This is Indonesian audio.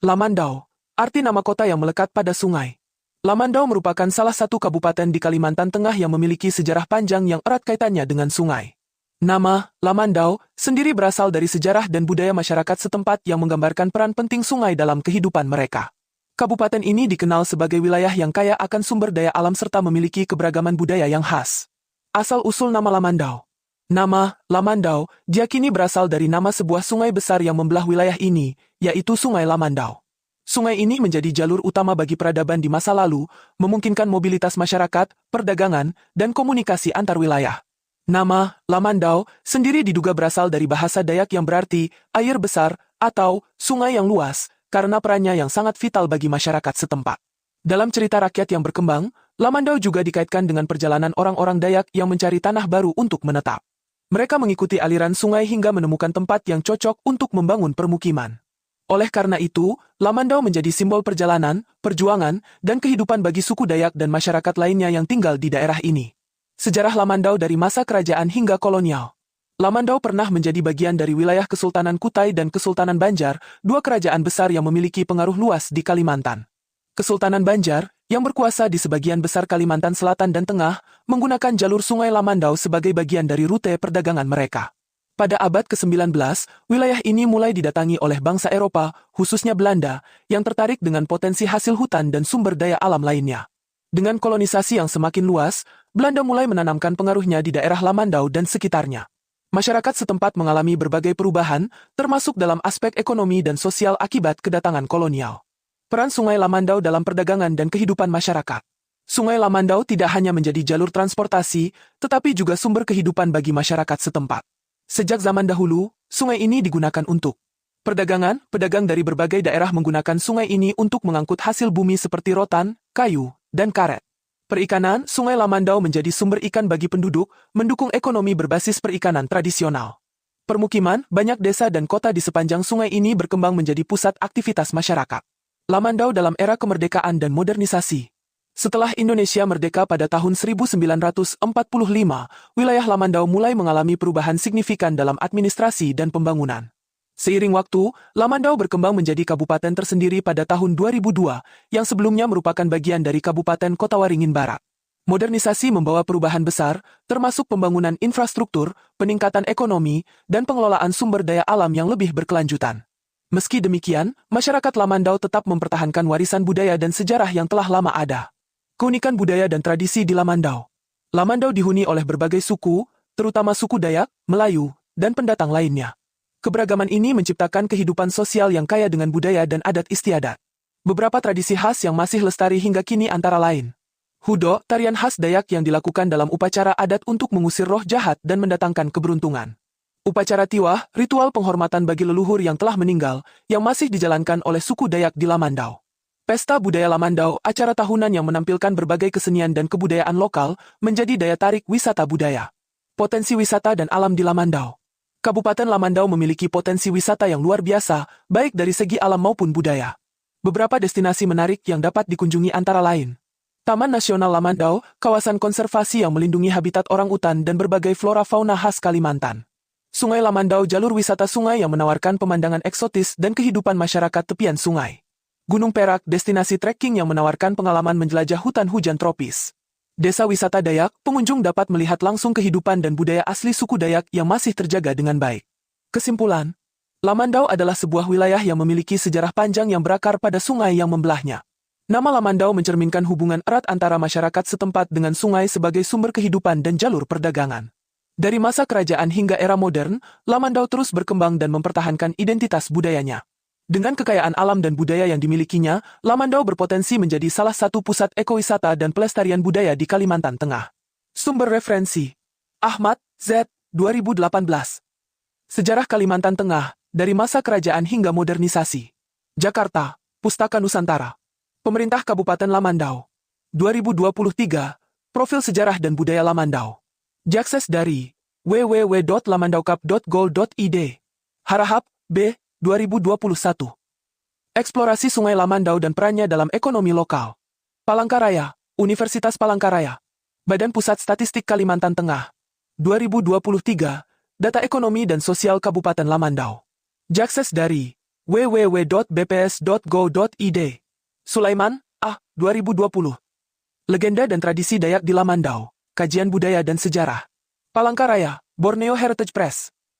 Lamandau, arti nama kota yang melekat pada sungai. Lamandau merupakan salah satu kabupaten di Kalimantan Tengah yang memiliki sejarah panjang yang erat kaitannya dengan sungai. Nama, Lamandau, sendiri berasal dari sejarah dan budaya masyarakat setempat yang menggambarkan peran penting sungai dalam kehidupan mereka. Kabupaten ini dikenal sebagai wilayah yang kaya akan sumber daya alam serta memiliki keberagaman budaya yang khas. Asal-usul nama Lamandau. Nama, Lamandau, diyakini berasal dari nama sebuah sungai besar yang membelah wilayah ini, yaitu Sungai Lamandau. Sungai ini menjadi jalur utama bagi peradaban di masa lalu, memungkinkan mobilitas masyarakat, perdagangan, dan komunikasi antar wilayah. Nama, Lamandau, sendiri diduga berasal dari bahasa Dayak yang berarti air besar atau sungai yang luas, karena perannya yang sangat vital bagi masyarakat setempat. Dalam cerita rakyat yang berkembang, Lamandau juga dikaitkan dengan perjalanan orang-orang Dayak yang mencari tanah baru untuk menetap. Mereka mengikuti aliran sungai hingga menemukan tempat yang cocok untuk membangun permukiman. Oleh karena itu, Lamandau menjadi simbol perjalanan, perjuangan, dan kehidupan bagi suku Dayak dan masyarakat lainnya yang tinggal di daerah ini. Sejarah Lamandau dari masa kerajaan hingga kolonial. Lamandau pernah menjadi bagian dari wilayah Kesultanan Kutai dan Kesultanan Banjar, dua kerajaan besar yang memiliki pengaruh luas di Kalimantan. Kesultanan Banjar, yang berkuasa di sebagian besar Kalimantan Selatan dan Tengah, menggunakan jalur Sungai Lamandau sebagai bagian dari rute perdagangan mereka. Pada abad ke-19, wilayah ini mulai didatangi oleh bangsa Eropa, khususnya Belanda, yang tertarik dengan potensi hasil hutan dan sumber daya alam lainnya. Dengan kolonisasi yang semakin luas, Belanda mulai menanamkan pengaruhnya di daerah Lamandau dan sekitarnya. Masyarakat setempat mengalami berbagai perubahan, termasuk dalam aspek ekonomi dan sosial akibat kedatangan kolonial. Peran Sungai Lamandau dalam perdagangan dan kehidupan masyarakat. Sungai Lamandau tidak hanya menjadi jalur transportasi, tetapi juga sumber kehidupan bagi masyarakat setempat. Sejak zaman dahulu, sungai ini digunakan untuk perdagangan. Pedagang dari berbagai daerah menggunakan sungai ini untuk mengangkut hasil bumi seperti rotan, kayu, dan karet. Perikanan, Sungai Lamandau menjadi sumber ikan bagi penduduk, mendukung ekonomi berbasis perikanan tradisional. Permukiman, banyak desa dan kota di sepanjang sungai ini berkembang menjadi pusat aktivitas masyarakat. Lamandau dalam era kemerdekaan dan modernisasi. Setelah Indonesia merdeka pada tahun 1945, wilayah Lamandau mulai mengalami perubahan signifikan dalam administrasi dan pembangunan. Seiring waktu, Lamandau berkembang menjadi kabupaten tersendiri pada tahun 2002, yang sebelumnya merupakan bagian dari Kabupaten Kota Waringin Barat. Modernisasi membawa perubahan besar, termasuk pembangunan infrastruktur, peningkatan ekonomi, dan pengelolaan sumber daya alam yang lebih berkelanjutan. Meski demikian, masyarakat Lamandau tetap mempertahankan warisan budaya dan sejarah yang telah lama ada. Keunikan budaya dan tradisi di Lamandau. Lamandau dihuni oleh berbagai suku, terutama suku Dayak, Melayu, dan pendatang lainnya. Keberagaman ini menciptakan kehidupan sosial yang kaya dengan budaya dan adat istiadat. Beberapa tradisi khas yang masih lestari hingga kini antara lain. Hudo, tarian khas Dayak yang dilakukan dalam upacara adat untuk mengusir roh jahat dan mendatangkan keberuntungan. Upacara Tiwah, ritual penghormatan bagi leluhur yang telah meninggal, yang masih dijalankan oleh suku Dayak di Lamandau. Pesta Budaya Lamandau, acara tahunan yang menampilkan berbagai kesenian dan kebudayaan lokal, menjadi daya tarik wisata budaya. Potensi wisata dan alam di Lamandau. Kabupaten Lamandau memiliki potensi wisata yang luar biasa, baik dari segi alam maupun budaya. Beberapa destinasi menarik yang dapat dikunjungi antara lain. Taman Nasional Lamandau, kawasan konservasi yang melindungi habitat orang-utan dan berbagai flora fauna khas Kalimantan. Sungai Lamandau, jalur wisata sungai yang menawarkan pemandangan eksotis dan kehidupan masyarakat tepian sungai. Gunung Perak, destinasi trekking yang menawarkan pengalaman menjelajah hutan hujan tropis. Desa wisata Dayak, pengunjung dapat melihat langsung kehidupan dan budaya asli suku Dayak yang masih terjaga dengan baik. Kesimpulan, Lamandau adalah sebuah wilayah yang memiliki sejarah panjang yang berakar pada sungai yang membelahnya. Nama Lamandau mencerminkan hubungan erat antara masyarakat setempat dengan sungai sebagai sumber kehidupan dan jalur perdagangan. Dari masa kerajaan hingga era modern, Lamandau terus berkembang dan mempertahankan identitas budayanya. Dengan kekayaan alam dan budaya yang dimilikinya, Lamandau berpotensi menjadi salah satu pusat ekowisata dan pelestarian budaya di Kalimantan Tengah. Sumber referensi: Ahmad, Z. 2018. Sejarah Kalimantan Tengah, dari masa kerajaan hingga modernisasi. Jakarta, Pustaka Nusantara. Pemerintah Kabupaten Lamandau. 2023, Profil Sejarah dan Budaya Lamandau. Diakses dari www.lamandaucup.go.id. Harahap, B. 2021. Eksplorasi Sungai Lamandau dan perannya dalam ekonomi lokal. Palangkaraya, Universitas Palangkaraya. Badan Pusat Statistik Kalimantan Tengah. 2023, Data Ekonomi dan Sosial Kabupaten Lamandau. Diakses dari www.bps.go.id. Sulaiman, 2020. Legenda dan tradisi Dayak di Lamandau. Kajian budaya dan sejarah. Palangkaraya, Borneo Heritage Press.